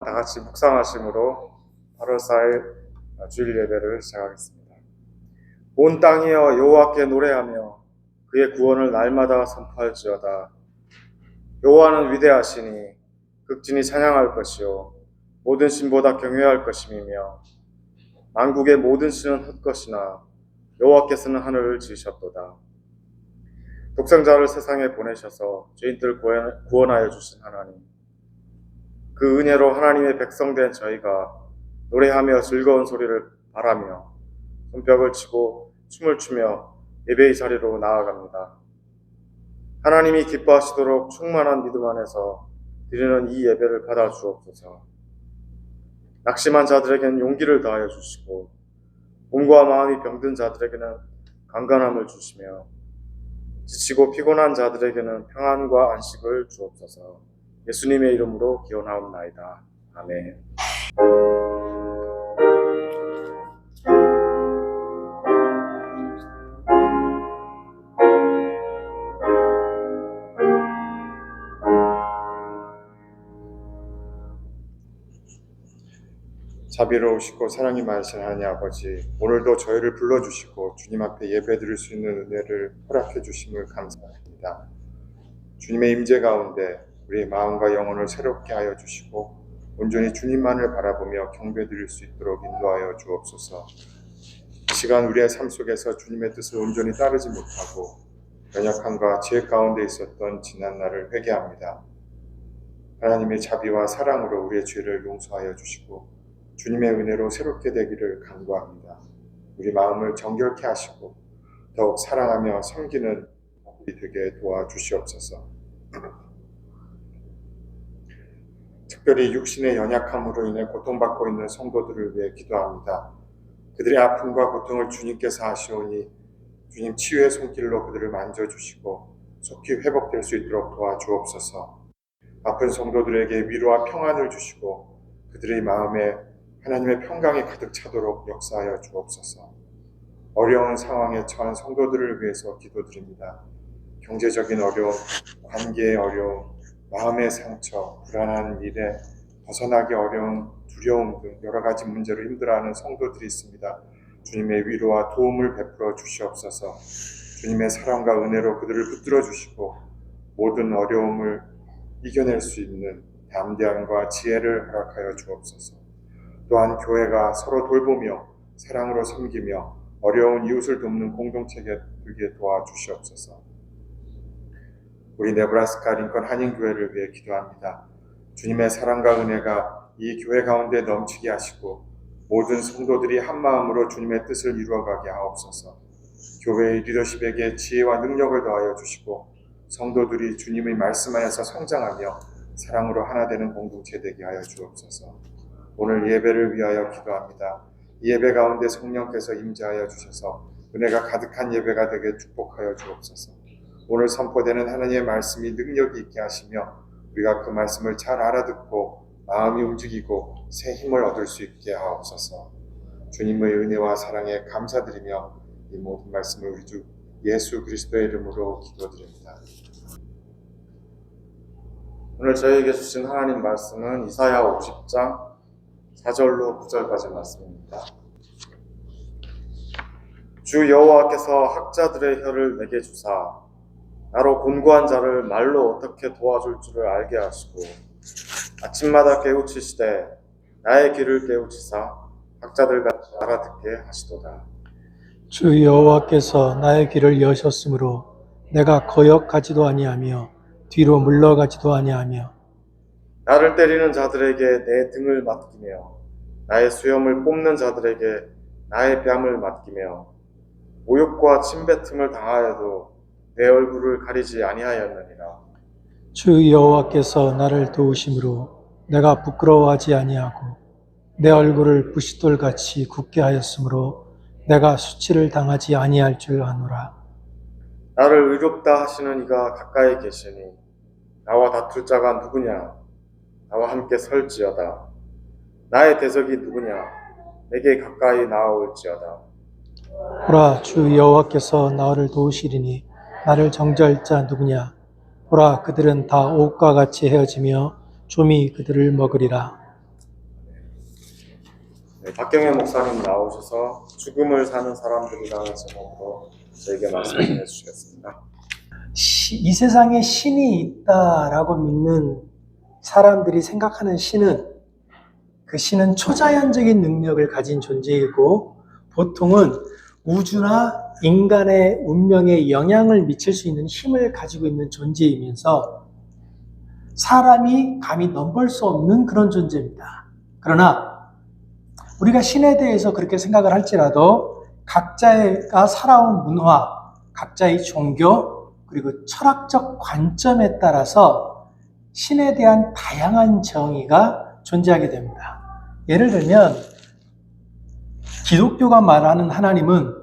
다 같이 묵상하심으로 8월 4일 주일 예배를 시작하겠습니다. 온 땅이여 여호와께 노래하며 그의 구원을 날마다 선포할지어다. 여호와는 위대하시니 극진히 찬양할 것이요 모든 신보다 경외할 것임이며 만국의 모든 신은 헛것이나 여호와께서는 하늘을 지으셨도다. 독생자를 세상에 보내셔서 죄인들 구원하여 주신 하나님, 그 은혜로 하나님의 백성된 저희가 노래하며 즐거운 소리를 바라며 손뼉을 치고 춤을 추며 예배의 자리로 나아갑니다. 하나님이 기뻐하시도록 충만한 믿음 안에서 드리는 이 예배를 받아 주옵소서. 낙심한 자들에게는 용기를 더하여 주시고 몸과 마음이 병든 자들에게는 강건함을 주시며 지치고 피곤한 자들에게는 평안과 안식을 주옵소서. 예수님의 이름으로 기원하옵나이다. 아멘. 자비로우시고 사랑이 많으신 하나님 아버지, 오늘도 저희를 불러주시고 주님 앞에 예배드릴 수 있는 은혜를 허락해 주심을 감사합니다. 주님의 임재 가운데 우리의 마음과 영혼을 새롭게 하여 주시고 온전히 주님만을 바라보며 경배드릴 수 있도록 인도하여 주옵소서. 이 시간 우리의 삶 속에서 주님의 뜻을 온전히 따르지 못하고 연약함과 죄 가운데 있었던 지난 날을 회개합니다. 하나님의 자비와 사랑으로 우리의 죄를 용서하여 주시고 주님의 은혜로 새롭게 되기를 간구합니다. 우리 마음을 정결케 하시고 더욱 사랑하며 섬기는 우리 되게 도와주시옵소서. 특별히 육신의 연약함으로 인해 고통받고 있는 성도들을 위해 기도합니다. 그들의 아픔과 고통을 주님께서 아시오니 주님 치유의 손길로 그들을 만져주시고 속히 회복될 수 있도록 도와주옵소서. 아픈 성도들에게 위로와 평안을 주시고 그들의 마음에 하나님의 평강이 가득 차도록 역사하여 주옵소서. 어려운 상황에 처한 성도들을 위해서 기도드립니다. 경제적인 어려움, 관계의 어려움, 마음의 상처, 불안한 미래, 벗어나기 어려운 두려움 등 여러 가지 문제로 힘들어하는 성도들이 있습니다. 주님의 위로와 도움을 베풀어 주시옵소서. 주님의 사랑과 은혜로 그들을 붙들어 주시고 모든 어려움을 이겨낼 수 있는 담대함과 지혜를 허락하여 주옵소서. 또한 교회가 서로 돌보며 사랑으로 섬기며 어려운 이웃을 돕는 공동체가 되게 도와주시옵소서. 우리 네브라스카 링컨 한인교회를 위해 기도합니다. 주님의 사랑과 은혜가 이 교회 가운데 넘치게 하시고 모든 성도들이 한마음으로 주님의 뜻을 이루어가게 하옵소서. 교회의 리더십에게 지혜와 능력을 더하여 주시고 성도들이 주님의 말씀 안에서 성장하며 사랑으로 하나 되는 공동체 되게 하여 주옵소서. 오늘 예배를 위하여 기도합니다. 이 예배 가운데 성령께서 임재하여 주셔서 은혜가 가득한 예배가 되게 축복하여 주옵소서. 오늘 선포되는 하나님의 말씀이 능력이 있게 하시며 우리가 그 말씀을 잘 알아듣고 마음이 움직이고 새 힘을 얻을 수 있게 하옵소서. 주님의 은혜와 사랑에 감사드리며 이 모든 말씀을 우리 주 예수 그리스도의 이름으로 기도드립니다. 오늘 저희에게 주신 하나님 말씀은 이사야 50장 4절로 9절까지 말씀입니다. 주 여호와께서 학자들의 혀를 내게 주사 나로 곤고한 자를 말로 어떻게 도와줄 줄을 알게 하시고 아침마다 깨우치시되 나의 귀를 깨우치사 학자들같이 알아듣게 하시도다. 주 여호와께서 나의 귀를 여셨으므로 내가 거역하지도 아니하며 뒤로 물러가지도 아니하며 나를 때리는 자들에게 내 등을 맡기며 나의 수염을 뽑는 자들에게 나의 뺨을 맡기며 모욕과 침뱉음을 당하여도 내 얼굴을 가리지 아니하였느니라. 주 여호와께서 나를 도우심으로 내가 부끄러워하지 아니하고 내 얼굴을 부싯돌같이 굳게 하였으므로 내가 수치를 당하지 아니할 줄 아노라. 나를 의롭다 하시는 이가 가까이 계시니 나와 다툴 자가 누구냐? 나와 함께 설지어다. 나의 대적이 누구냐? 내게 가까이 나아올지어다. 보라, 주 여호와께서 나를 도우시리니 나를 정죄할 자 누구냐? 보라, 그들은 다 옥과 같이 헤어지며 좀이 그들을 먹으리라. 네, 박경혜 목사님 나오셔서 죽음을 사는 사람들이라는 제목으로 저에게 말씀을 해주시겠습니다. 이 세상에 신이 있다라고 믿는 사람들이 생각하는 신은, 그 신은 초자연적인 능력을 가진 존재이고 보통은 우주나 인간의 운명에 영향을 미칠 수 있는 힘을 가지고 있는 존재이면서 사람이 감히 넘볼 수 없는 그런 존재입니다. 그러나 우리가 신에 대해서 그렇게 생각을 할지라도 각자가 살아온 문화, 각자의 종교, 그리고 철학적 관점에 따라서 신에 대한 다양한 정의가 존재하게 됩니다. 예를 들면 기독교가 말하는 하나님은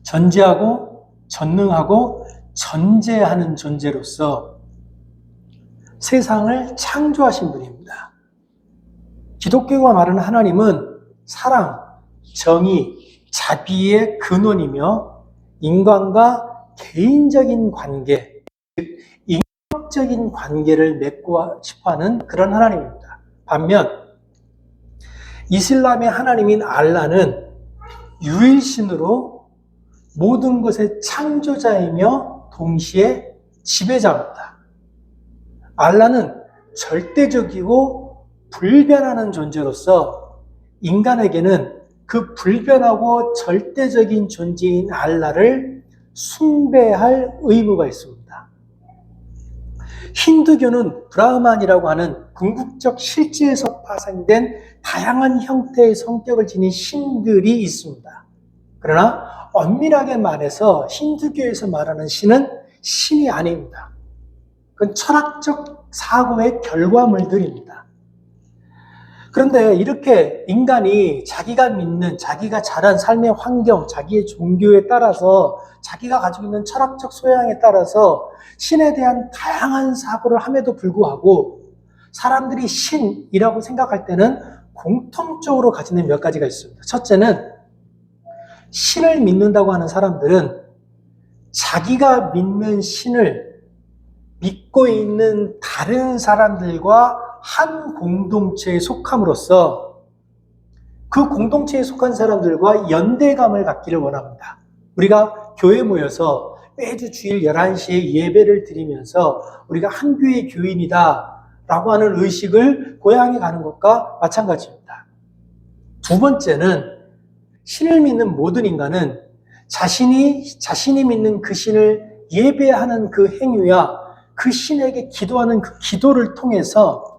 전지하고 전능하고 전제하는 존재로서 세상을 창조하신 분입니다. 기독교가 말하는 하나님은 사랑, 정의, 자비의 근원이며 인간과 개인적인 관계, 인격적인 관계를 맺고 싶어하는 그런 하나님입니다. 반면 이슬람의 하나님인 알라는 유일신으로 모든 것의 창조자이며 동시에 지배자입니다. 알라는 절대적이고 불변하는 존재로서 인간에게는 그 불변하고 절대적인 존재인 알라를 숭배할 의무가 있습니다. 힌두교는 브라흐만이라고 하는 궁극적 실제에서 파생된 다양한 형태의 성격을 지닌 신들이 있습니다. 그러나 엄밀하게 말해서 힌두교에서 말하는 신은 신이 아닙니다. 그건 철학적 사고의 결과물들입니다. 그런데 이렇게 인간이 자기가 믿는, 자기가 자란 삶의 환경, 자기의 종교에 따라서, 자기가 가지고 있는 철학적 소양에 따라서 신에 대한 다양한 사고를 함에도 불구하고 사람들이 신이라고 생각할 때는 공통적으로 가지는 몇 가지가 있습니다. 첫째는 신을 믿는다고 하는 사람들은 자기가 믿는 신을 믿고 있는 다른 사람들과 한 공동체에 속함으로써 그 공동체에 속한 사람들과 연대감을 갖기를 원합니다. 우리가 교회에 모여서 매주 주일 11시에 예배를 드리면서 우리가 한 교회의 교인이다 라고 하는 의식을 고향에 가는 것과 마찬가지입니다. 두 번째는 신을 믿는 모든 인간은 자신이 믿는 그 신을 예배하는 그 행위와 그 신에게 기도하는 그 기도를 통해서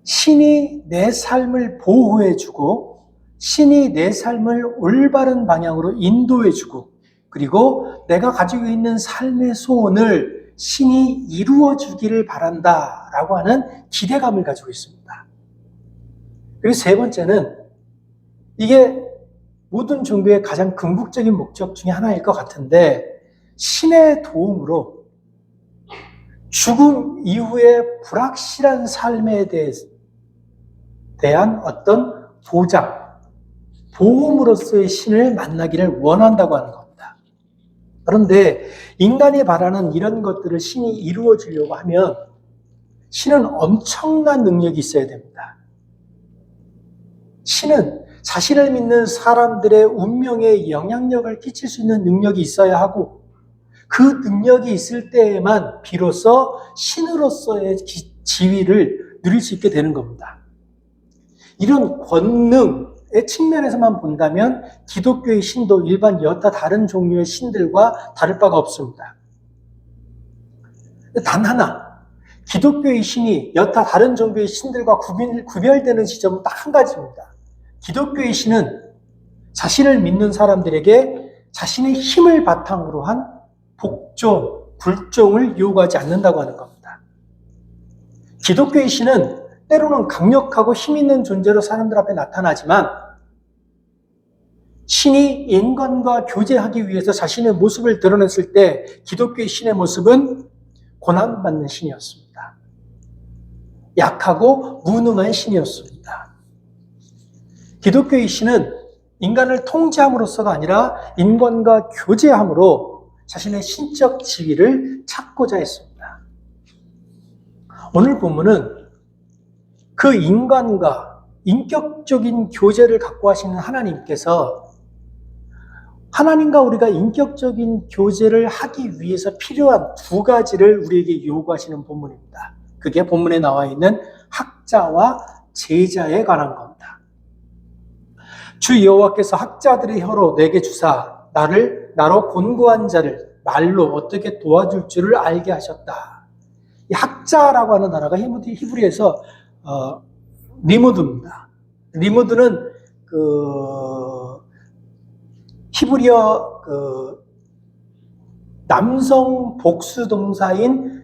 신이 내 삶을 보호해주고 신이 내 삶을 올바른 방향으로 인도해주고 그리고 내가 가지고 있는 삶의 소원을 신이 이루어주기를 바란다라고 하는 기대감을 가지고 있습니다. 그리고 세 번째는 이게 모든 종교의 가장 궁극적인 목적 중에 하나일 것 같은데 신의 도움으로 죽음 이후의 불확실한 삶에 대한 어떤 보장, 보험으로서의 신을 만나기를 원한다고 하는 겁니다. 그런데 인간이 바라는 이런 것들을 신이 이루어 주려고 하면 신은 엄청난 능력이 있어야 됩니다. 신은 자신을 믿는 사람들의 운명에 영향력을 끼칠 수 있는 능력이 있어야 하고 그 능력이 있을 때에만 비로소 신으로서의 지위를 누릴 수 있게 되는 겁니다. 이런 권능의 측면에서만 본다면 기독교의 신도 일반 여타 다른 종류의 신들과 다를 바가 없습니다. 단 하나, 기독교의 신이 여타 다른 종교의 신들과 구별되는 지점은 딱 한 가지입니다. 기독교의 신은 자신을 믿는 사람들에게 자신의 힘을 바탕으로 한 복종, 굴종을 요구하지 않는다고 하는 겁니다. 기독교의 신은 때로는 강력하고 힘 있는 존재로 사람들 앞에 나타나지만 신이 인간과 교제하기 위해서 자신의 모습을 드러냈을 때 기독교의 신의 모습은 고난받는 신이었습니다. 약하고 무능한 신이었습니다. 기독교의 신은 인간을 통제함으로써가 아니라 인간과 교제함으로 자신의 신적 지위를 찾고자 했습니다. 오늘 본문은 그 인간과 인격적인 교제를 갖고 하시는 하나님께서 하나님과 우리가 인격적인 교제를 하기 위해서 필요한 두 가지를 우리에게 요구하시는 본문입니다. 그게 본문에 나와 있는 학자와 제자에 관한 겁니다. 주 여호와께서 학자들의 혀로 내게 주사 나로 곤고한 자를 말로 어떻게 도와줄 줄을 알게 하셨다. 이 학자라고 하는 단어가 히브리에서 리무드입니다. 리무드는 히브리어 남성 복수 동사인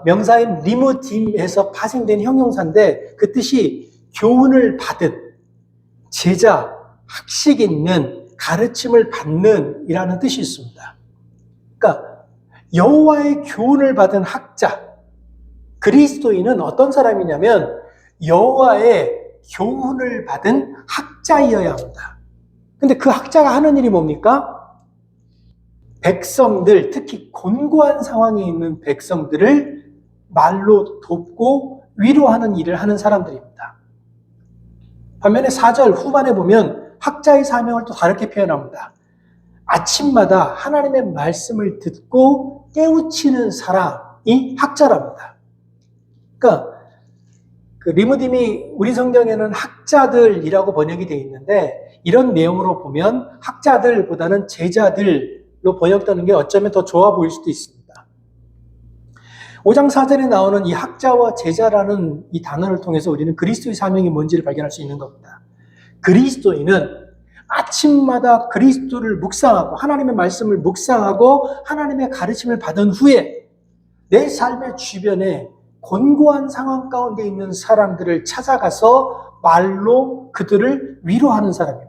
명사인 리무딤에서 파생된 형용사인데 그 뜻이 교훈을 받은 제자, 학식 있는 가르침을 받는 이라는 뜻이 있습니다. 그러니까 여호와의 교훈을 받은 학자, 그리스도인은 어떤 사람이냐면 여호와의 교훈을 받은 학자이어야 합니다. 근데 그 학자가 하는 일이 뭡니까? 백성들, 특히 곤고한 상황에 있는 백성들을 말로 돕고 위로하는 일을 하는 사람들입니다. 반면에 4절 후반에 보면 학자의 사명을 또 다르게 표현합니다. 아침마다 하나님의 말씀을 듣고 깨우치는 사람이 학자랍니다. 그러니까 그 리무딤이 우리 성경에는 학자들이라고 번역이 되어 있는데 이런 내용으로 보면 학자들보다는 제자들로 번역되는 게 어쩌면 더 좋아 보일 수도 있습니다. 5장 4절에 나오는 이 학자와 제자라는 이 단어를 통해서 우리는 그리스도의 사명이 뭔지를 발견할 수 있는 겁니다. 그리스도인은 아침마다 그리스도를 묵상하고 하나님의 말씀을 묵상하고 하나님의 가르침을 받은 후에 내 삶의 주변에 곤고한 상황 가운데 있는 사람들을 찾아가서 말로 그들을 위로하는 사람입니다.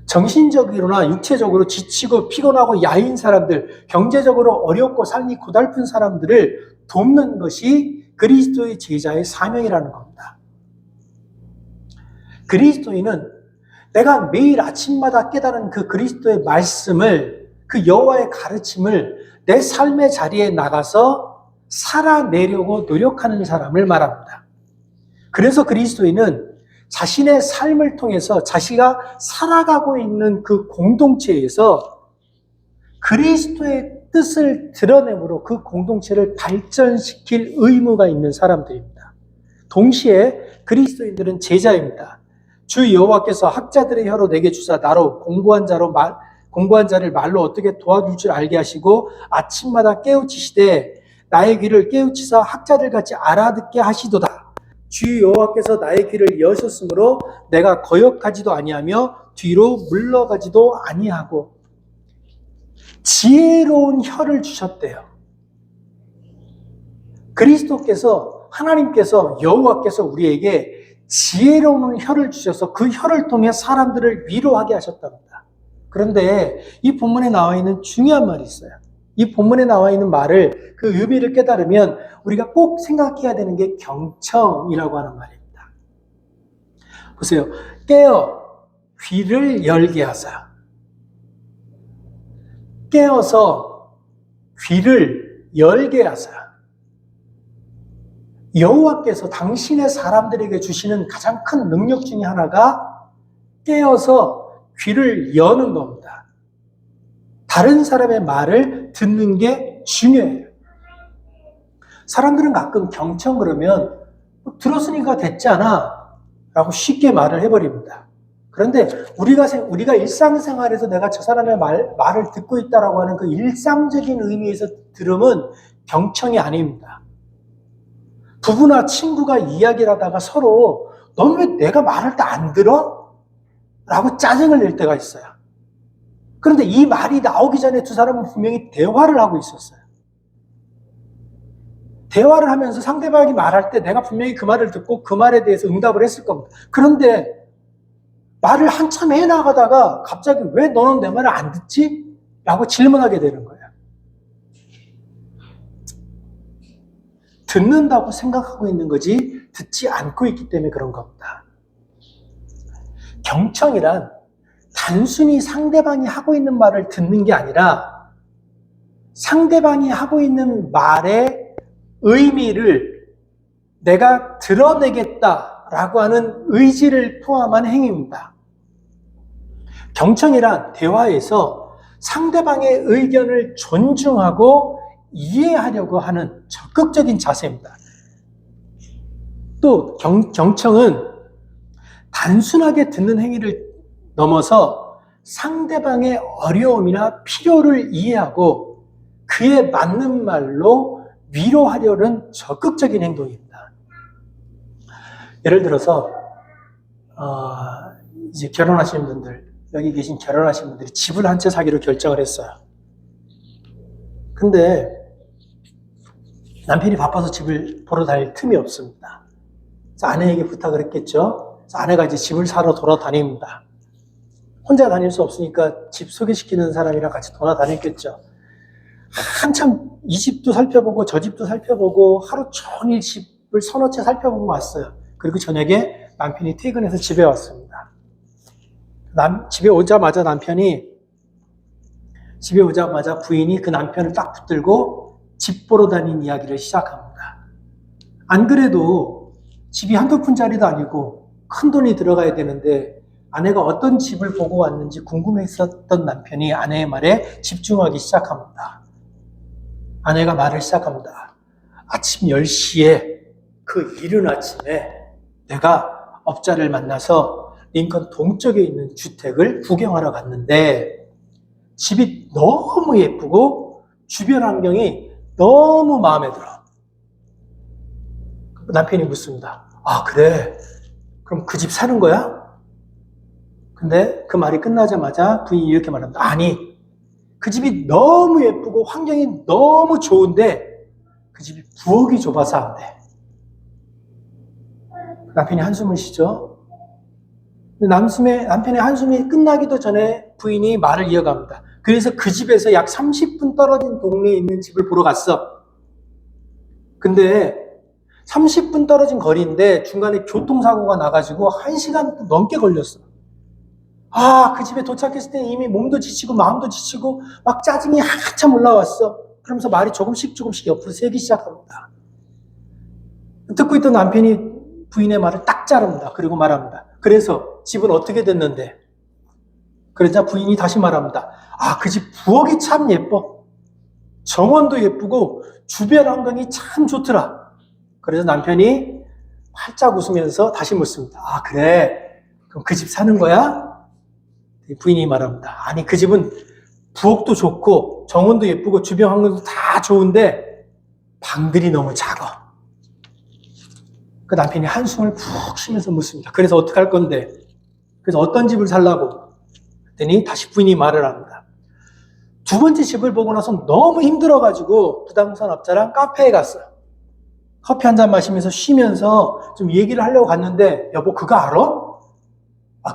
정신적으로나 육체적으로 지치고 피곤하고 야인 사람들, 경제적으로 어렵고 삶이 고달픈 사람들을 돕는 것이 그리스도의 제자의 사명이라는 겁니다. 그리스도인은 내가 매일 아침마다 깨달은 그 그리스도의 말씀을, 그 여호와의 가르침을 내 삶의 자리에 나가서 살아내려고 노력하는 사람을 말합니다. 그래서 그리스도인은 자신의 삶을 통해서 자기가 살아가고 있는 그 공동체에서 그리스도의 뜻을 드러내므로 그 공동체를 발전시킬 의무가 있는 사람들입니다. 동시에 그리스도인들은 제자입니다. 주 여호와께서 학자들의 혀로 내게 주사 나로 공고한 자를 말로 어떻게 도와줄 줄 알게 하시고 아침마다 깨우치시되 나의 귀를 깨우치사 학자들같이 알아듣게 하시도다. 주 여호와께서 나의 귀를 여셨으므로 내가 거역하지도 아니하며 뒤로 물러가지도 아니하고 지혜로운 혀를 주셨대요. 그리스도께서, 하나님께서, 여호와께서 우리에게 지혜로운 혀를 주셔서 그 혀를 통해 사람들을 위로하게 하셨답니다. 그런데 이 본문에 나와 있는 중요한 말이 있어요. 이 본문에 나와 있는 말을, 그 의미를 깨달으면 우리가 꼭 생각해야 되는 게 경청이라고 하는 말입니다. 보세요. 깨어 귀를 열게 하사. 깨어서 귀를 열게 하사. 여호와께서 당신의 사람들에게 주시는 가장 큰 능력 중에 하나가 깨어서 귀를 여는 겁니다. 다른 사람의 말을 듣는 게 중요해요. 사람들은 가끔 경청 그러면 들었으니까 됐잖아 라고 쉽게 말을 해버립니다. 그런데 우리가 일상생활에서 내가 저 사람의 말을 듣고 있다라고 하는 그 일상적인 의미에서 들음은 경청이 아닙니다. 부부나 친구가 이야기를 하다가 서로 넌 왜 내가 말할 때 안 들어? 라고 짜증을 낼 때가 있어요. 그런데 이 말이 나오기 전에 두 사람은 분명히 대화를 하고 있었어요. 대화를 하면서 상대방이 말할 때 내가 분명히 그 말을 듣고 그 말에 대해서 응답을 했을 겁니다. 그런데 말을 한참 해나가다가 갑자기 왜 너는 내 말을 안 듣지? 라고 질문하게 되는 거예요. 듣는다고 생각하고 있는 거지 듣지 않고 있기 때문에 그런 겁니다. 경청이란 단순히 상대방이 하고 있는 말을 듣는 게 아니라 상대방이 하고 있는 말의 의미를 내가 드러내겠다라고 라고 하는 의지를 포함한 행위입니다. 경청이란 대화에서 상대방의 의견을 존중하고 이해하려고 하는 적극적인 자세입니다. 또 경청은 단순하게 듣는 행위를 넘어서 상대방의 어려움이나 필요를 이해하고 그에 맞는 말로 위로하려는 적극적인 행동입니다. 예를 들어서 이제 결혼하시는 분들, 여기 계신 결혼하신 분들이 집을 한 채 사기로 결정을 했어요. 근데 남편이 바빠서 집을 보러 다닐 틈이 없습니다. 그래서 아내에게 부탁을 했겠죠. 그래서 아내가 이제 집을 사러 돌아다닙니다. 혼자 다닐 수 없으니까 집 소개시키는 사람이랑 같이 돌아다녔겠죠. 한참 이 집도 살펴보고 저 집도 살펴보고 하루 종일 집을 서너 채 살펴보고 왔어요. 그리고 저녁에 남편이 퇴근해서 집에 왔습니다. 집에 오자마자 부인이 그 남편을 딱 붙들고 집 보러 다닌 이야기를 시작합니다. 안 그래도 집이 한두 푼짜리도 아니고 큰 돈이 들어가야 되는데 아내가 어떤 집을 보고 왔는지 궁금했었던 남편이 아내의 말에 집중하기 시작합니다. 아내가 말을 시작합니다. 아침 10시에 그 이른 아침에 내가 업자를 만나서 링컨 동쪽에 있는 주택을 구경하러 갔는데 집이 너무 예쁘고 주변 환경이 너무 마음에 들어. 남편이 묻습니다. 아, 그래? 그럼 그 집 사는 거야? 근데 그 말이 끝나자마자 부인이 이렇게 말합니다. 아니, 그 집이 너무 예쁘고 환경이 너무 좋은데 그 집이 부엌이 좁아서 안 돼. 남편이 한숨을 쉬죠. 남편의 한숨이 끝나기도 전에 부인이 말을 이어갑니다. 그래서 그 집에서 약 30분 떨어진 동네에 있는 집을 보러 갔어. 근데 30분 떨어진 거리인데 중간에 교통사고가 나가지고 1시간 넘게 걸렸어. 그 집에 도착했을 때 이미 몸도 지치고 마음도 지치고 막 짜증이 한참 올라왔어. 그러면서 말이 조금씩 옆으로 새기 시작합니다. 듣고 있던 남편이 부인의 말을 딱 자릅니다. 그리고 말합니다. 그래서 집은 어떻게 됐는데? 그러자 부인이 다시 말합니다. 그 집 부엌이 참 예뻐. 정원도 예쁘고 주변 환경이 참 좋더라. 그래서 남편이 활짝 웃으면서 다시 묻습니다. 그래? 그럼 그 집 사는 거야? 부인이 말합니다. 아니, 그 집은 부엌도 좋고 정원도 예쁘고 주변 환경도 다 좋은데 방들이 너무 작아. 그 남편이 한숨을 푹 쉬면서 묻습니다. 그래서 어떻게 할 건데? 그래서 어떤 집을 살라고? 그랬더니 다시 부인이 말을 합니다. 두 번째 집을 보고 나서 너무 힘들어가지고 부동산 업자랑 카페에 갔어요. 커피 한 잔 마시면서 쉬면서 좀 얘기를 하려고 갔는데 여보 그거 알아?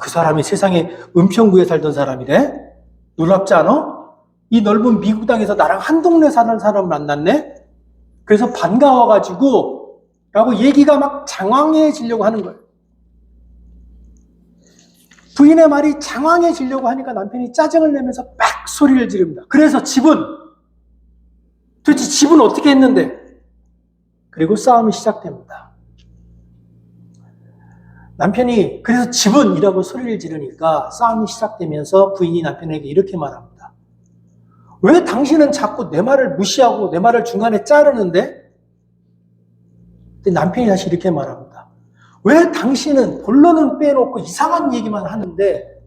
그 사람이 세상에 은평구에 살던 사람이래? 놀랍지 않아? 이 넓은 미국 땅에서 나랑 한 동네 사는 사람을 만났네? 그래서 반가워가지고 라고 얘기가 막 장황해지려고 하는 거예요. 부인의 말이 장황해지려고 하니까 남편이 짜증을 내면서 막 소리를 지릅니다. 그래서 도대체 집은 어떻게 했는데? 그리고 싸움이 시작됩니다. 남편이 그래서 집은 이라고 소리를 지르니까 싸움이 시작되면서 부인이 남편에게 이렇게 말합니다. 왜 당신은 자꾸 내 말을 무시하고 내 말을 중간에 자르는데? 근데 남편이 다시 이렇게 말합니다. 왜 당신은 본론은 빼놓고 이상한 얘기만 하는데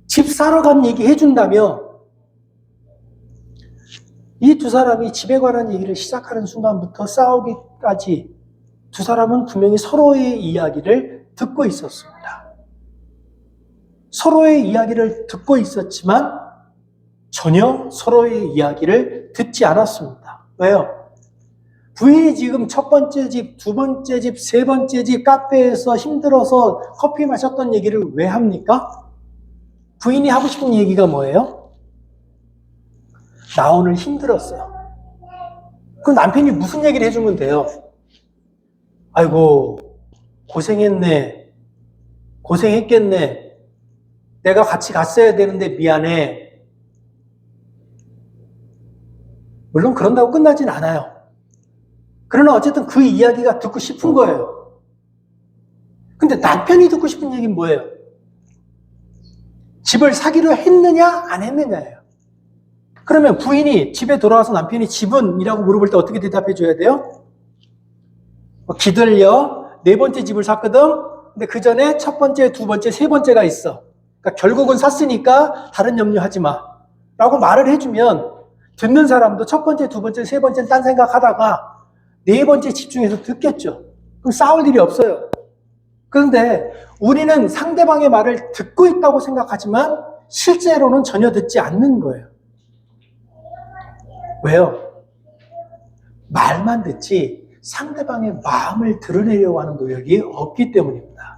집 사러 간 얘기 해준다며? 이 두 사람이 집에 관한 얘기를 시작하는 순간부터 싸우기까지 두 사람은 분명히 서로의 이야기를 듣고 있었습니다. 서로의 이야기를 듣고 있었지만 전혀 서로의 이야기를 듣지 않았습니다. 왜요? 부인이 지금 첫 번째 집, 두 번째 집, 세 번째 집 카페에서 힘들어서 커피 마셨던 얘기를 왜 합니까? 부인이 하고 싶은 얘기가 뭐예요? 나 오늘 힘들었어요. 그럼 남편이 무슨 얘기를 해주면 돼요? 아이고, 고생했네. 고생했겠네. 내가 같이 갔어야 되는데 미안해. 물론 그런다고 끝나진 않아요. 그러나 어쨌든 그 이야기가 듣고 싶은 거예요. 근데 남편이 듣고 싶은 얘기는 뭐예요? 집을 사기로 했느냐 안 했느냐예요. 그러면 부인이 집에 돌아와서 남편이 집은? 이라고 물어볼 때 어떻게 대답해 줘야 돼요? 기들려 네 번째 집을 샀거든. 근데 그 전에 첫 번째, 두 번째, 세 번째가 있어. 그러니까 결국은 샀으니까 다른 염려하지 마 라고 말을 해주면 듣는 사람도 첫 번째, 두 번째, 세 번째는 딴 생각하다가 네 번째 집중해서 듣겠죠. 그럼 싸울 일이 없어요. 그런데 우리는 상대방의 말을 듣고 있다고 생각하지만 실제로는 전혀 듣지 않는 거예요. 왜요? 말만 듣지 상대방의 마음을 드러내려고 하는 노력이 없기 때문입니다.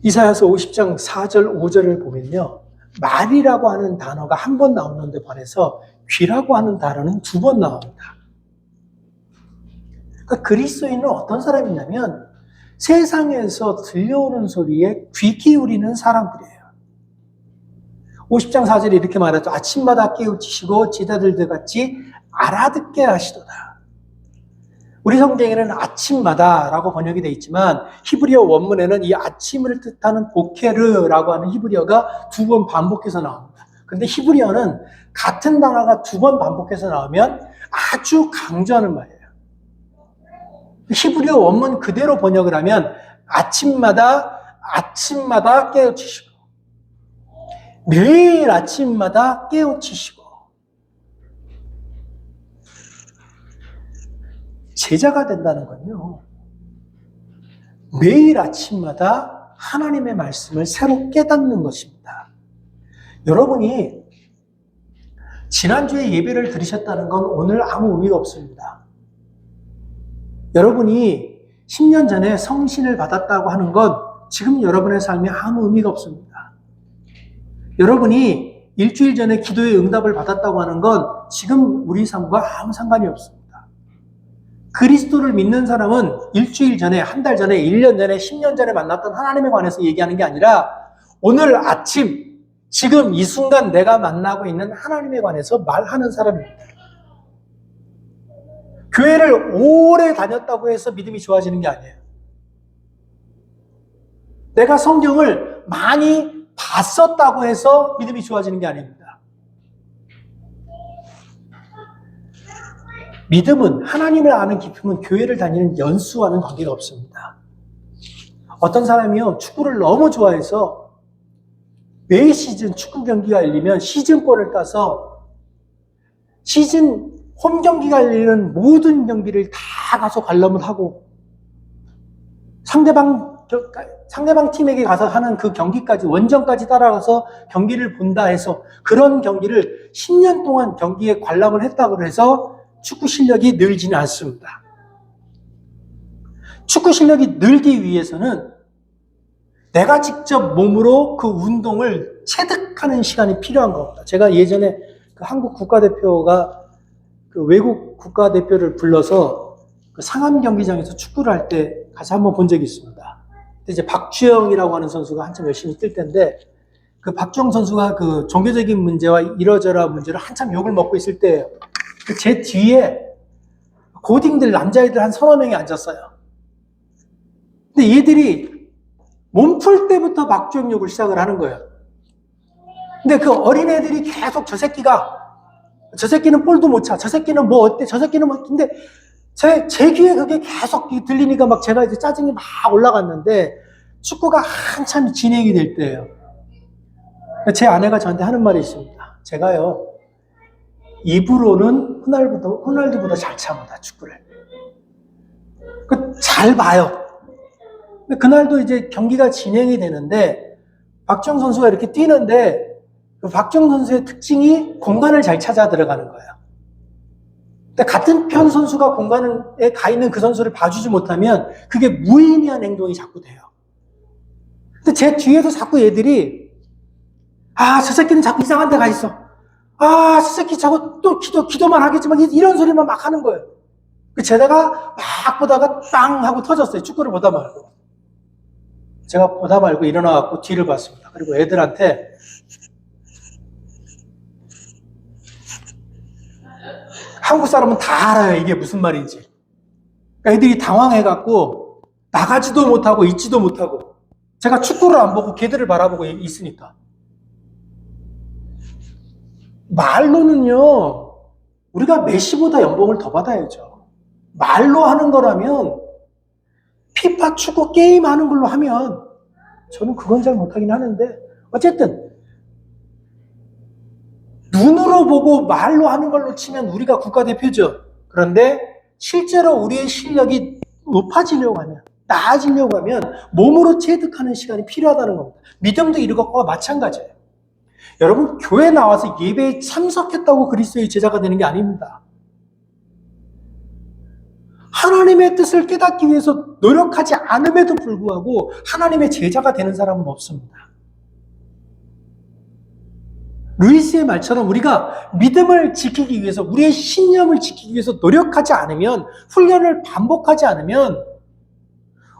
이사야서 50장 4절 5절을 보면요. 말이라고 하는 단어가 한 번 나오는데 반해서 귀라고 하는 단어는 두 번 나옵니다. 그러니까 그리스도인은 어떤 사람이냐면 세상에서 들려오는 소리에 귀 기울이는 사람들이에요. 50장 4절에 이렇게 말하죠. 아침마다 깨우치시고 제자들들 같이 알아듣게 하시도다. 우리 성경에는 아침마다 라고 번역이 되어 있지만 히브리어 원문에는 이 아침을 뜻하는 보케르라고 하는 히브리어가 두 번 반복해서 나옵니다. 그런데 히브리어는 같은 단어가 두 번 반복해서 나오면 아주 강조하는 말이에요. 히브리어 원문 그대로 번역을 하면 아침마다 깨우치시고 매일 아침마다 깨우치시고 제자가 된다는 건요. 매일 아침마다 하나님의 말씀을 새로 깨닫는 것입니다. 여러분이 지난주에 예배를 드리셨다는 건 오늘 아무 의미가 없습니다. 여러분이 10년 전에 성신을 받았다고 하는 건 지금 여러분의 삶에 아무 의미가 없습니다. 여러분이 일주일 전에 기도의 응답을 받았다고 하는 건 지금 우리 삶과 아무 상관이 없습니다. 그리스도를 믿는 사람은 일주일 전에, 한 달 전에, 1년 전에, 10년 전에 만났던 하나님에 관해서 얘기하는 게 아니라 오늘 아침, 지금 이 순간 내가 만나고 있는 하나님에 관해서 말하는 사람입니다. 교회를 오래 다녔다고 해서 믿음이 좋아지는 게 아니에요. 내가 성경을 많이 봤었다고 해서 믿음이 좋아지는 게 아닙니다. 믿음은, 하나님을 아는 깊음은 교회를 다니는 연수와는 관계가 없습니다. 어떤 사람이요, 축구를 너무 좋아해서 매 시즌 축구 경기가 열리면 시즌권을 따서 시즌 홈 경기가 열리는 모든 경기를 다 가서 관람을 하고 상대방 팀에게 가서 하는 그 경기까지, 원정까지 따라가서 경기를 본다 해서 그런 경기를 10년 동안 경기에 관람을 했다고 해서 축구 실력이 늘지는 않습니다. 축구 실력이 늘기 위해서는 내가 직접 몸으로 그 운동을 체득하는 시간이 필요한 겁니다. 제가 예전에 그 한국 국가대표가 그 외국 국가대표를 불러서 그 상암 경기장에서 축구를 할 때 가서 한번 본 적이 있습니다. 근데 이제 박주영이라고 하는 선수가 한참 열심히 뛸 때인데 그 박주영 선수가 그 종교적인 문제와 이러저러 문제로 한참 욕을 먹고 있을 때예요. 제 뒤에 고딩들, 남자애들 한 서너 명이 앉았어요. 근데 얘들이 몸풀 때부터 박주영 욕을 시작을 하는 거예요. 근데 그 어린애들이 계속 저 새끼는 볼도 못 차. 저 새끼는 뭐 어때? 저 새끼는 뭐, 근데 제 귀에 그게 계속 들리니까 막 제가 이제 짜증이 막 올라갔는데 축구가 한참 진행이 될 때예요. 제 아내가 저한테 하는 말이 있습니다. 제가요, 입으로는 호날두보다 잘 참다, 축구를. 잘 봐요. 근데 그날도 이제 경기가 진행이 되는데 박주영 선수가 이렇게 뛰는데 박주영 선수의 특징이 공간을 잘 찾아 들어가는 거예요. 근데 같은 편 선수가 공간에 가 있는 그 선수를 봐주지 못하면 그게 무의미한 행동이 자꾸 돼요. 근데 제 뒤에도 자꾸 얘들이 저 새끼는 자꾸 이상한 데 가 있어. 저 새끼 저거 또 기도만 하겠지만 이런 소리만 막 하는 거예요. 제가 막 보다가 빵 하고 터졌어요. 축구를 보다 말고. 제가 보다 말고 일어나갖고 뒤를 봤습니다. 그리고 애들한테 한국 사람은 다 알아요. 이게 무슨 말인지. 그러니까 애들이 당황해갖고 나가지도 못하고 있지도 못하고 제가 축구를 안 보고 걔들을 바라보고 있으니까. 말로는요, 우리가 메시보다 연봉을 더 받아야죠. 말로 하는 거라면 피파 축구 게임 하는 걸로 하면 저는 그건 잘 못하긴 하는데 어쨌든 눈으로 보고 말로 하는 걸로 치면 우리가 국가대표죠. 그런데 실제로 우리의 실력이 높아지려고 하면, 나아지려고 하면 몸으로 체득하는 시간이 필요하다는 겁니다. 믿음도 이것과 마찬가지예요. 여러분, 교회 나와서 예배에 참석했다고 그리스도의 제자가 되는 게 아닙니다. 하나님의 뜻을 깨닫기 위해서 노력하지 않음에도 불구하고 하나님의 제자가 되는 사람은 없습니다. 루이스의 말처럼 우리가 믿음을 지키기 위해서, 우리의 신념을 지키기 위해서 노력하지 않으면, 훈련을 반복하지 않으면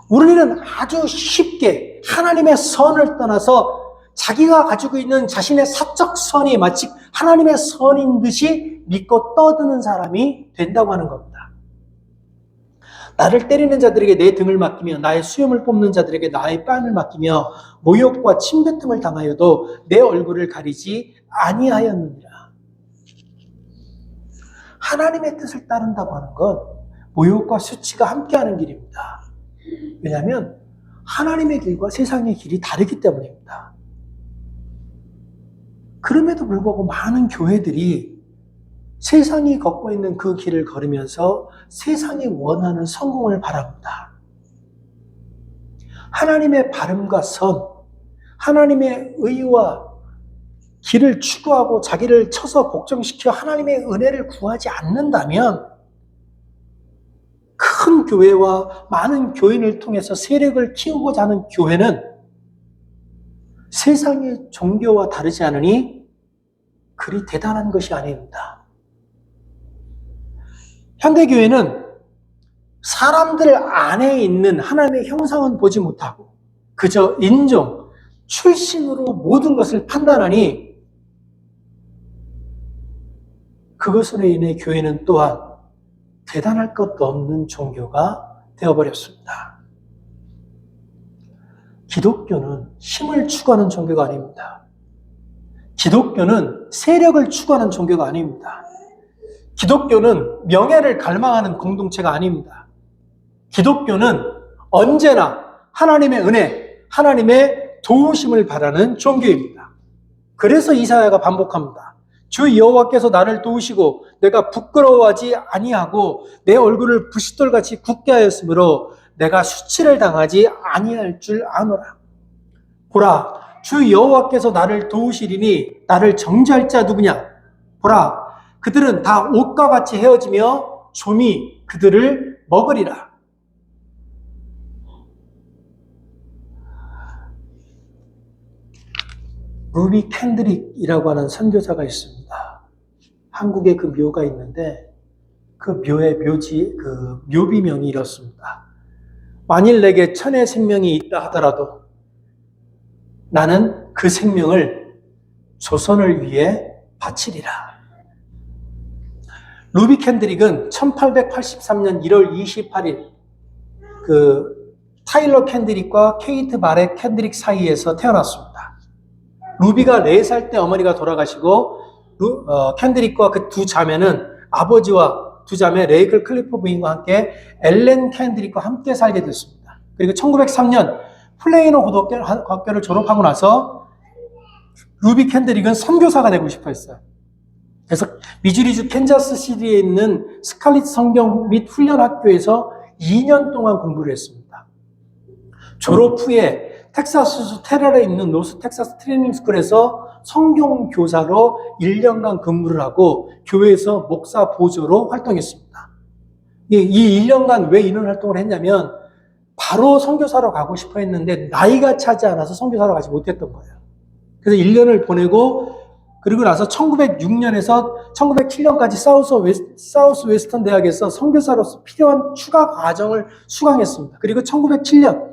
우리는 아주 쉽게 하나님의 선을 떠나서 자기가 가지고 있는 자신의 사적 선이 마치 하나님의 선인 듯이 믿고 떠드는 사람이 된다고 하는 겁니다. 나를 때리는 자들에게 내 등을 맡기며 나의 수염을 뽑는 자들에게 나의 뺨을 맡기며 모욕과 침뱉음을 당하여도 내 얼굴을 가리지 아니하였느니라. 하나님의 뜻을 따른다고 하는 건 모욕과 수치가 함께하는 길입니다. 왜냐하면 하나님의 길과 세상의 길이 다르기 때문입니다. 그럼에도 불구하고 많은 교회들이 세상이 걷고 있는 그 길을 걸으면서 세상이 원하는 성공을 바랍니다. 하나님의 바름과 선, 하나님의 의와 길을 추구하고 자기를 쳐서 복종시켜 하나님의 은혜를 구하지 않는다면 큰 교회와 많은 교인을 통해서 세력을 키우고자 하는 교회는 세상의 종교와 다르지 않으니 그리 대단한 것이 아닙니다. 현대교회는 사람들 안에 있는 하나님의 형상은 보지 못하고 그저 인종, 출신으로 모든 것을 판단하니 그것으로 인해 교회는 또한 대단할 것도 없는 종교가 되어버렸습니다. 기독교는 힘을 추구하는 종교가 아닙니다. 기독교는 세력을 추구하는 종교가 아닙니다. 기독교는 명예를 갈망하는 공동체가 아닙니다. 기독교는 언제나 하나님의 은혜, 하나님의 도우심을 바라는 종교입니다. 그래서 이사야가 반복합니다. 주 여호와께서 나를 도우시고 내가 부끄러워하지 아니하고 내 얼굴을 부싯돌같이 굳게 하였으므로 내가 수치를 당하지 아니할 줄 아노라. 보라, 주 여호와께서 나를 도우시리니 나를 정죄할 자 누구냐? 보라, 그들은 다 옷과 같이 헤어지며 좀이 그들을 먹으리라. 루비 캔드릭이라고 하는 선교사가 있습니다. 한국에 그 묘가 있는데 그 묘의 묘비명이 이렇습니다. 만일 내게 천의 생명이 있다 하더라도 나는 그 생명을 조선을 위해 바치리라. 루비 캔드릭은 1883년 1월 28일 그 타일러 캔드릭과 케이트 바렛 캔드릭 사이에서 태어났습니다. 루비가 4살 때 어머니가 돌아가시고 캔드릭과 그 두 자매는 아버지와 두 자매 레이클 클리프 부인과 함께 엘렌 캔드릭과 함께 살게 됐습니다. 그리고 1903년 플레이너 고등학교를 졸업하고 나서 루비 캔드릭은 선교사가 되고 싶어 했어요. 그래서 미주리주 캔자스시티에 있는 스칼릿 성경 및 훈련학교에서 2년 동안 공부를 했습니다. 졸업 후에 텍사스주 테럴에 있는 노스 텍사스 트레이닝 스쿨에서 성경 교사로 1년간 근무를 하고 교회에서 목사 보조로 활동했습니다. 이 1년간 왜 이런 활동을 했냐면 바로 선교사로 가고 싶어 했는데 나이가 차지 않아서 선교사로 가지 못했던 거예요. 그래서 1년을 보내고 그리고 나서 1906년에서 1907년까지 사우스 웨스턴 대학에서 선교사로서 필요한 추가 과정을 수강했습니다. 그리고 1907년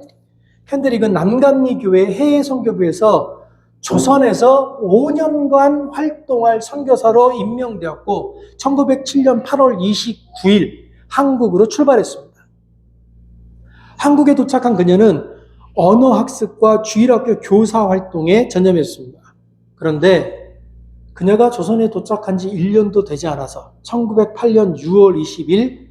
캔드릭은 남간리 교회 해외 선교부에서 조선에서 5년간 활동할 선교사로 임명되었고 1907년 8월 29일 한국으로 출발했습니다. 한국에 도착한 그녀는 언어학습과 주일학교 교사 활동에 전념했습니다. 그런데 그녀가 조선에 도착한 지 1년도 되지 않아서 1908년 6월 20일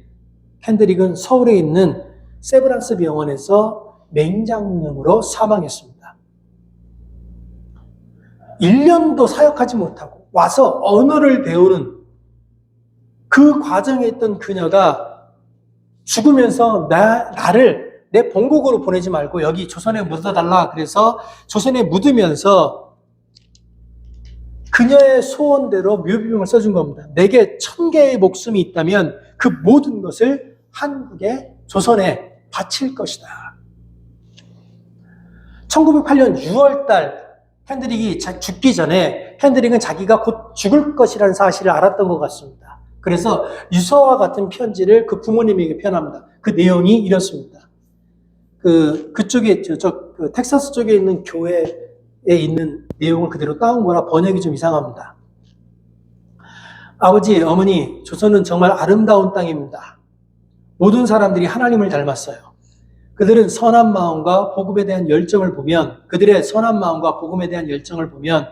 캔드릭은 서울에 있는 세브란스 병원에서 맹장염으로 사망했습니다. 1년도 사역하지 못하고 와서 언어를 배우는 그 과정에 있던 그녀가 죽으면서 나를 내 본국으로 보내지 말고 여기 조선에 묻어달라. 그래서 조선에 묻으면서 그녀의 소원대로 묘비명을 써준 겁니다. 내게 1000개의 목숨이 있다면 그 모든 것을 한국에 조선에 바칠 것이다. 1908년 6월달 캔드릭이 죽기 전에 캔드릭은 자기가 곧 죽을 것이라는 사실을 알았던 것 같습니다. 그래서 유서와 같은 편지를 그 부모님에게 편합니다. 그 내용이 이렇습니다. 그쪽에 텍사스 쪽에 있는 교회에 있는 내용을 그대로 따온 거라 번역이 좀 이상합니다. 아버지, 어머니, 조선은 정말 아름다운 땅입니다. 모든 사람들이 하나님을 닮았어요. 그들은 선한 마음과 복음에 대한 열정을 보면, 그들의 선한 마음과 복음에 대한 열정을 보면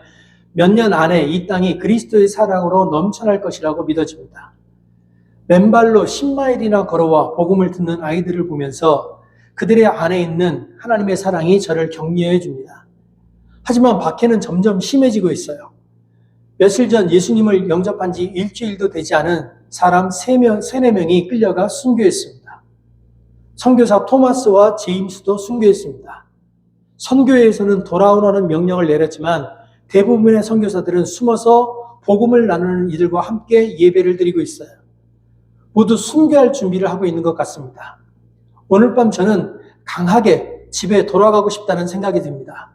몇 년 안에 이 땅이 그리스도의 사랑으로 넘쳐날 것이라고 믿어집니다. 맨발로 10마일이나 걸어와 복음을 듣는 아이들을 보면서 그들의 안에 있는 하나님의 사랑이 저를 격려해 줍니다. 하지만 박해는 점점 심해지고 있어요. 며칠 전 예수님을 영접한 지 일주일도 되지 않은 사람 3-4명이 끌려가 순교했습니다. 선교사 토마스와 제임스도 순교했습니다. 선교회에서는 돌아오라는 명령을 내렸지만 대부분의 선교사들은 숨어서 복음을 나누는 이들과 함께 예배를 드리고 있어요. 모두 순교할 준비를 하고 있는 것 같습니다. 오늘 밤 저는 강하게 집에 돌아가고 싶다는 생각이 듭니다.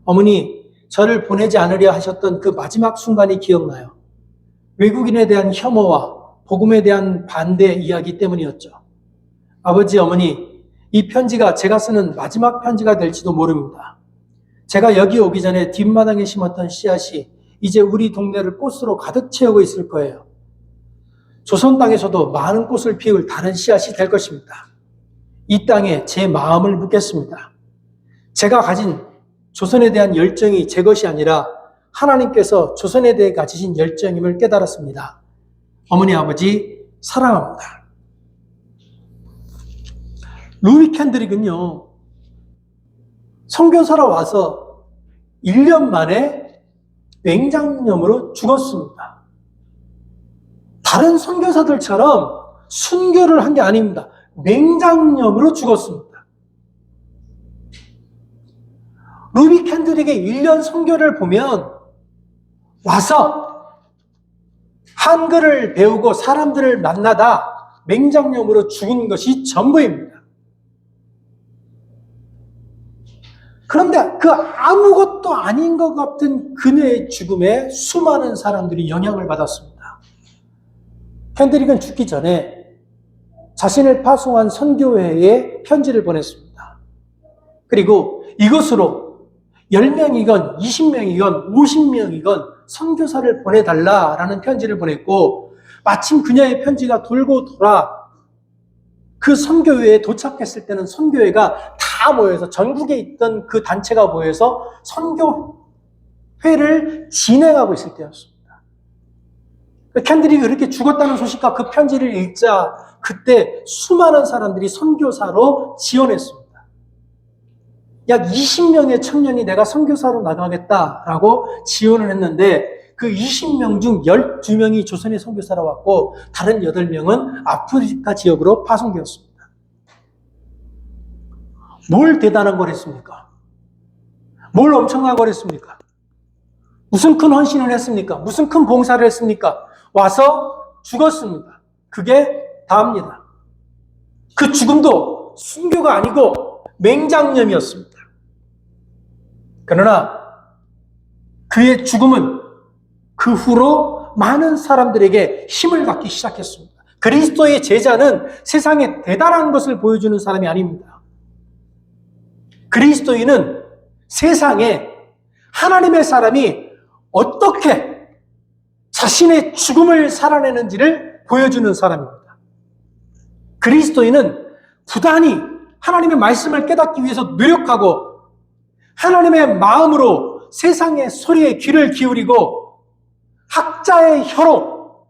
어머니, 저를 보내지 않으려 하셨던 그 마지막 순간이 기억나요. 외국인에 대한 혐오와 복음에 대한 반대 이야기 때문이었죠. 아버지, 어머니, 이 편지가 제가 쓰는 마지막 편지가 될지도 모릅니다. 제가 여기 오기 전에 뒷마당에 심었던 씨앗이 이제 우리 동네를 꽃으로 가득 채우고 있을 거예요. 조선 땅에서도 많은 꽃을 피울 다른 씨앗이 될 것입니다. 이 땅에 제 마음을 묻겠습니다. 제가 가진 조선에 대한 열정이 제 것이 아니라 하나님께서 조선에 대해 가지신 열정임을 깨달았습니다. 어머니, 아버지, 사랑합니다. 루이 캔드릭은요, 선교사로 와서 1년 만에 맹장염으로 죽었습니다. 다른 선교사들처럼 순교를 한 게 아닙니다. 맹장염으로 죽었습니다. 루이 캔드릭의 1년 선교를 보면 와서 한글을 배우고 사람들을 만나다 맹장염으로 죽은 것이 전부입니다. 그런데 그 아무것도 아닌 것 같은 그녀의 죽음에 수많은 사람들이 영향을 받았습니다. 캔드릭은 죽기 전에 자신을 파송한 선교회에 편지를 보냈습니다. 그리고 이것으로 10명이건 20명이건 50명이건 선교사를 보내달라라는 편지를 보냈고, 마침 그녀의 편지가 돌고 돌아 그 선교회에 도착했을 때는 선교회가 다 모여서, 전국에 있던 그 단체가 모여서 선교회를 진행하고 있을 때였습니다. 캔드릭이 그렇게 죽었다는 소식과 그 편지를 읽자 그때 수많은 사람들이 선교사로 지원했습니다. 약 20명의 청년이 내가 선교사로 나가겠다라고 지원을 했는데 그 20명 중 12명이 조선의 선교사로 왔고 다른 8명은 아프리카 지역으로 파송되었습니다. 뭘 대단한 걸 했습니까? 뭘 엄청난 걸 했습니까? 무슨 큰 헌신을 했습니까? 무슨 큰 봉사를 했습니까? 와서 죽었습니다. 그게 다입니다. 그 죽음도 순교가 아니고 맹장염이었습니다. 그러나 그의 죽음은 그 후로 많은 사람들에게 힘을 갖기 시작했습니다. 그리스도의 제자는 세상에 대단한 것을 보여주는 사람이 아닙니다. 그리스도인은 세상에 하나님의 사람이 어떻게 자신의 죽음을 살아내는지를 보여주는 사람입니다. 그리스도인은 부단히 하나님의 말씀을 깨닫기 위해서 노력하고 하나님의 마음으로 세상의 소리에 귀를 기울이고 학자의 혀로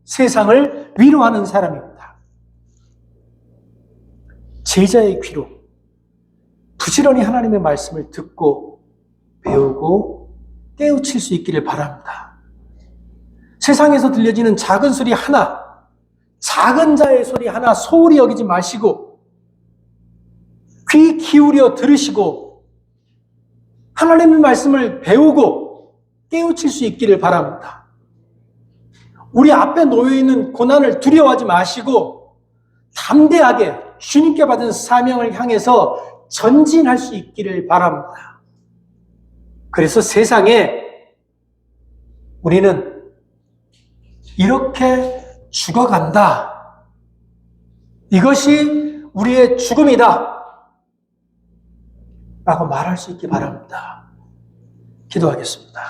세상을 위로하는 사람입니다. 제자의 귀로 부지런히 하나님의 말씀을 듣고 배우고 깨우칠 수 있기를 바랍니다. 세상에서 들려지는 작은 소리 하나, 작은 자의 소리 하나 소홀히 여기지 마시고 귀 기울여 들으시고 하나님의 말씀을 배우고 깨우칠 수 있기를 바랍니다. 우리 앞에 놓여있는 고난을 두려워하지 마시고 담대하게 주님께 받은 사명을 향해서 전진할 수 있기를 바랍니다. 그래서 세상에 우리는 이렇게 죽어간다. 이것이 우리의 죽음이다. 라고 말할 수 있기 바랍니다. 기도하겠습니다.